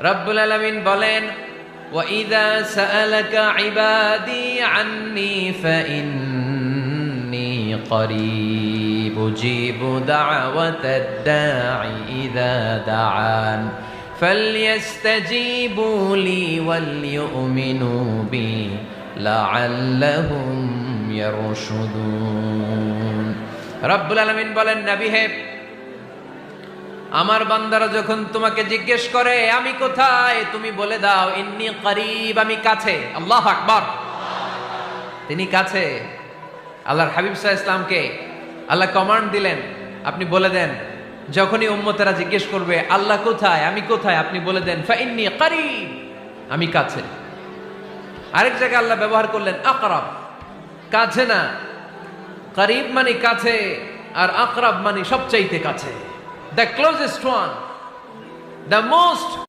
রব্বুল আলামিন বলেন, وَإِذَا سَأَلَكَ عِبَادِي عَنِّي فَإِنِّي قَرِيبٌ أُجِيبُ دَعْوَةَ الدَّاعِ إِذَا دَعَانِ فَلْيَسْتَجِيبُوا لِي وَلْيُؤْمِنُوا بِي لَعَلَّهُمْ يَرْشُدُونَ। রব্বুল আলামিন বলেন, নবী হে, আমার বান্দারা যখন তোমাকে জিজ্ঞেস করে আমি কোথায়, তুমি বলে দাও ইন্নী করিব, আমি কাছে। আল্লাহু আকবার, তিনি কাছে। আল্লাহর হাবিব সাল্লাল্লাহু আলাইহি ওয়াসাল্লামকে আল্লাহ কমান্ড দিলেন, আপনি বলে দেন যখনই উম্মতেরা জিজ্ঞেস করবে আল্লাহ কোথায়, আমি কোথায়, আপনি বলে দেন ফাইন্নী করিব, আমি কাছে। আরেক জায়গায় আল্লাহ ব্যবহার করলেন আকরাব, কাছে না। করিব মানে কাছে, আর আকরাব মানে সবচাইতে কাছে, the closest one, the most